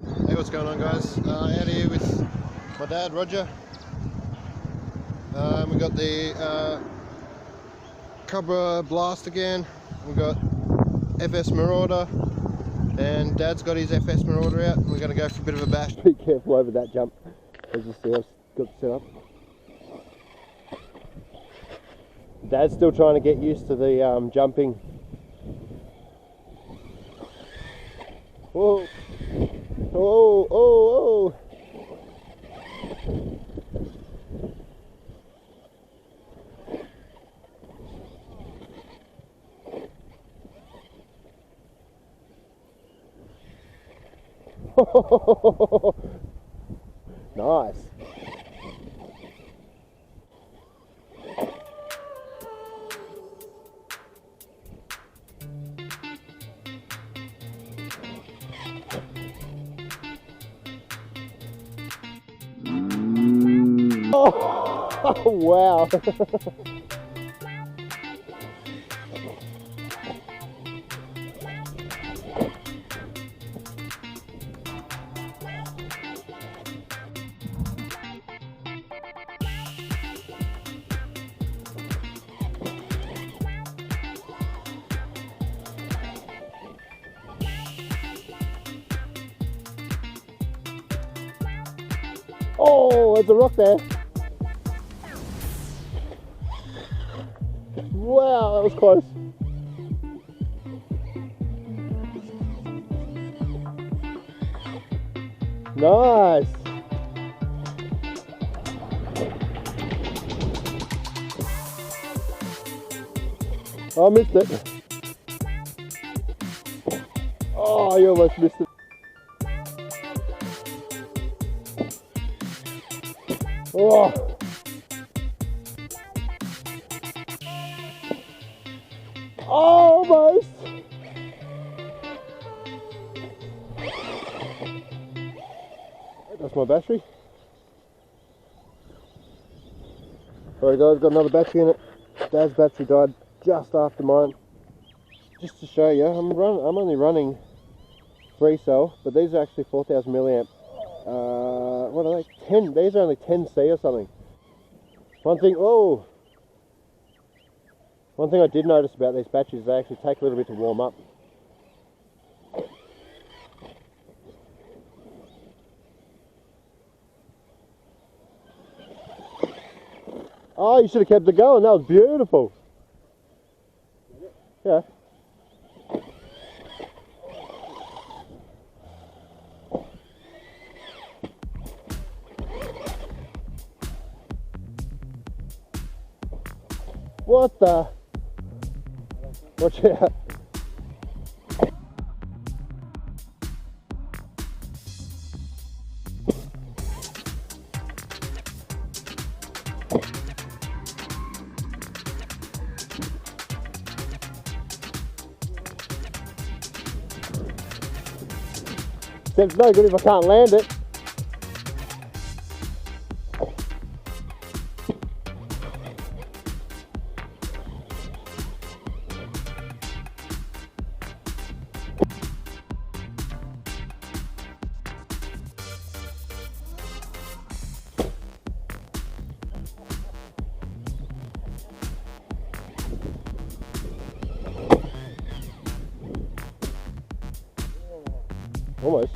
Hey, what's going on, guys? Out here with my dad, Roger. We got the Cobra Blast again. We've got FS Marauder, and Dad's got his FS Marauder out. We're going to go for a bit of a bash. Be careful over that jump. As you see, I've got it set up. Dad's still trying to get used to the jumping. Whoa! Oh! Oh! Oh! Nice. Oh, wow. Oh, there's a rock there. Wow, that was close. Nice. I missed it. Oh, you almost missed it. Oh. Almost. That's my battery. Alright guys, got another battery in it. Dad's battery died just after mine. Just to show you, I'm only running 3 cell, but these are actually 4000 milliamp. What are they? 10. These are only 10C or something. One thing I did notice about these batteries is they actually take a little bit to warm up. Oh, you should have kept it going. That was beautiful. Yeah. What the? Watch out. It's no good if I can't land it. Almost.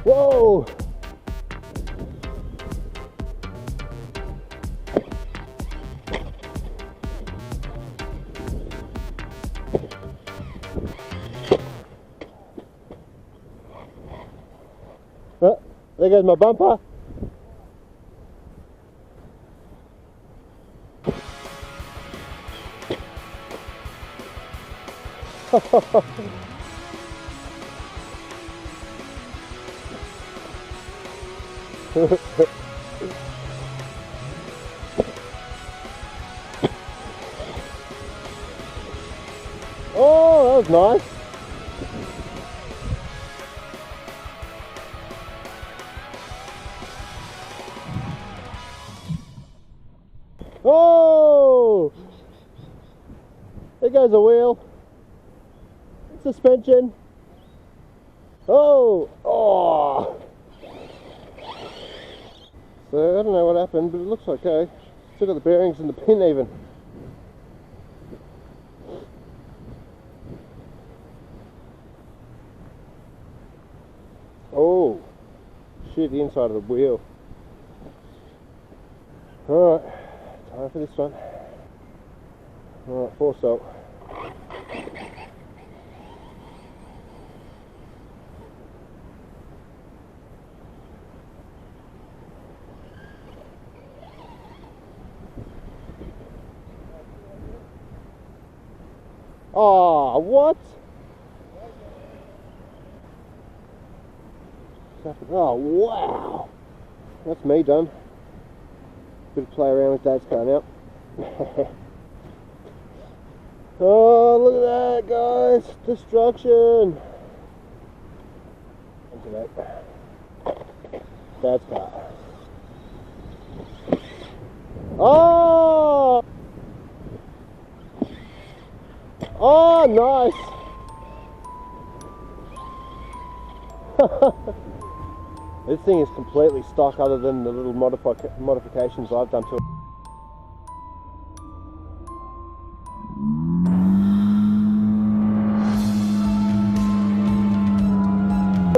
Whoa! Oh, there goes my bumper. was nice. Oh! There goes a wheel. Suspension. Oh! Oh! So I don't know what happened, but it looks okay. Still got the bearings and the pin even. Oh! Shit, the inside of the wheel. Alright, time for this one. Alright, 4 salt. Oh, what? Oh, wow. That's me done. Bit of play around with Dad's car now. Oh, look at that, guys. Destruction. Into that. Dad's car. Oh! Oh, nice! This thing is completely stock other than the little modifications I've done to it.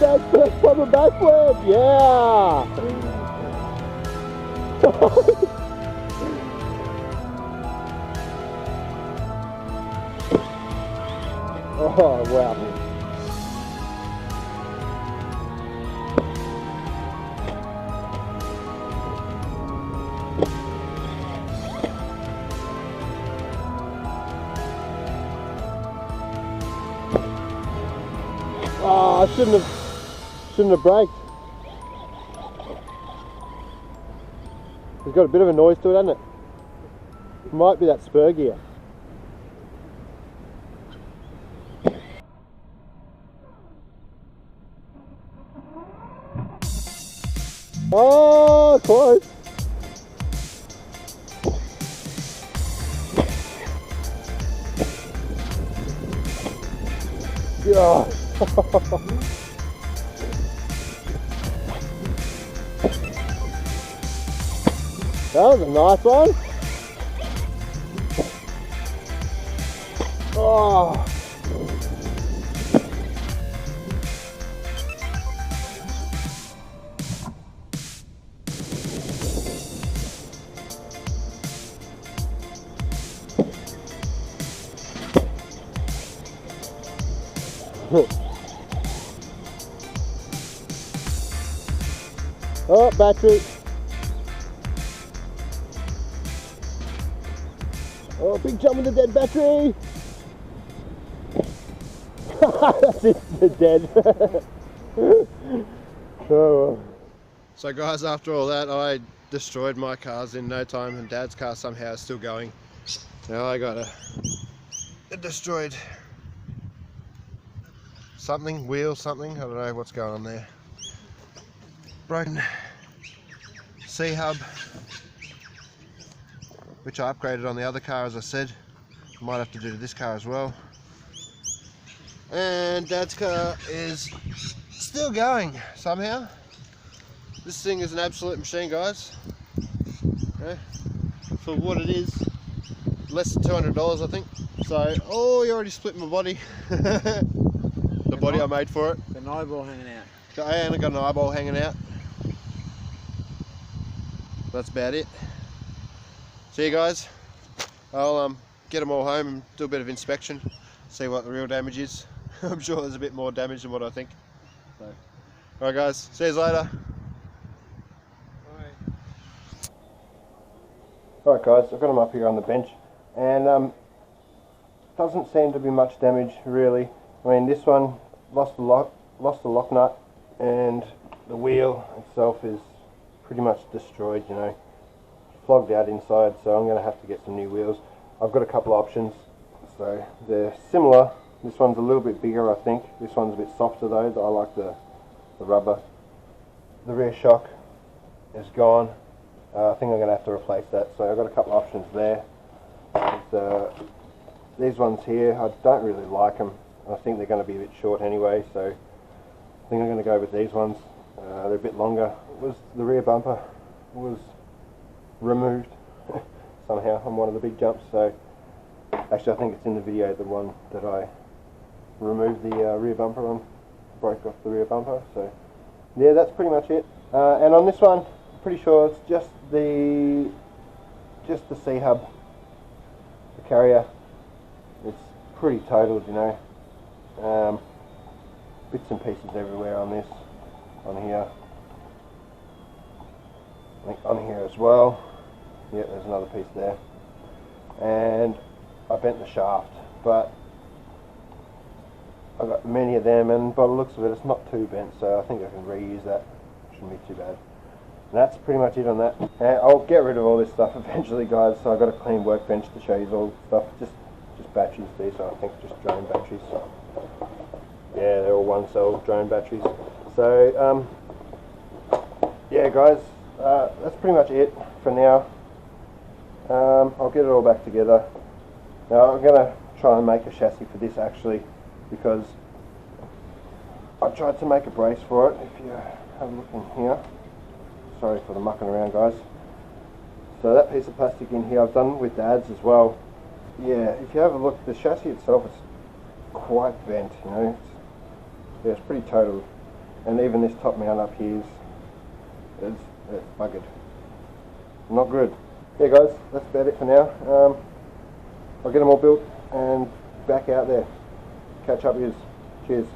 Dad's first proper backflip! Yeah! Oh, wow. Oh, I shouldn't have braked. It's got a bit of a noise to it, hasn't it? Might be that spur gear. Oh, close. Yeah. That was a nice one. Oh. Oh, battery. Oh, big jump with the dead battery. That's it, the dead. Oh, well. So guys, after all that, I destroyed my cars in no time, and Dad's car somehow is still going. Now I got a destroyed something, wheel something, I don't know what's going on there. Broken C-hub, which I upgraded on the other car, as I said. Might have to do to this car as well. And Dad's car is still going somehow. This thing is an absolute machine, guys. Okay. For what it is, less than $200 I think. So, oh, you already split my body. The body I made for it. Got an eyeball hanging out. And I got an eyeball hanging out. That's about it. See you guys. I'll get them all home and do a bit of inspection, see what the real damage is. I'm sure there's a bit more damage than what I think. So, alright guys, see you later. Alright guys, I've got them up here on the bench, and doesn't seem to be much damage really. I mean, this one lost the lock nut, and the wheel itself is pretty much destroyed, you know, flogged out inside, so I'm going to have to get some new wheels. I've got a couple of options, so they're similar This one's a little bit bigger, I think. This one's a bit softer though. I like the rubber. The rear shock is gone. I think I'm going to have to replace that. So I've got a couple of options there. These ones here, I don't really like them. I think they're going to be a bit short anyway, so I think I'm going to go with these ones. They're a bit longer. The rear bumper was removed somehow on one of the big jumps, so actually I think it's in the video, the one that I removed the rear bumper on, broke off the rear bumper. So yeah, that's pretty much it. And on this one, pretty sure it's just the C-hub, the carrier. It's pretty totaled, you know. Bits and pieces everywhere on this, on here. I think on here as well. Yeah, there's another piece there. And I bent the shaft, but I've got many of them, and by the looks of it, it's not too bent, so I think I can reuse that. Shouldn't be too bad. And that's pretty much it on that. And I'll get rid of all this stuff eventually, guys. So I've got a clean workbench to show you all stuff. Just batteries, these are, I think, just drone batteries. Yeah, they're all one cell drone batteries. So yeah, guys, that's pretty much it for now. I'll get it all back together. Now I'm gonna try and make a chassis for this actually, because I tried to make a brace for it. If you have a look in here, sorry for the mucking around, guys. So that piece of plastic in here I've done with Dad's as well. Yeah, if you have a look, the chassis itself is quite bent, you know. It's pretty total, and even this top mount up here is buggered. Not good. Yeah, guys, that's about it for now. I'll get them all built and back out there. Catch up with you. Cheers.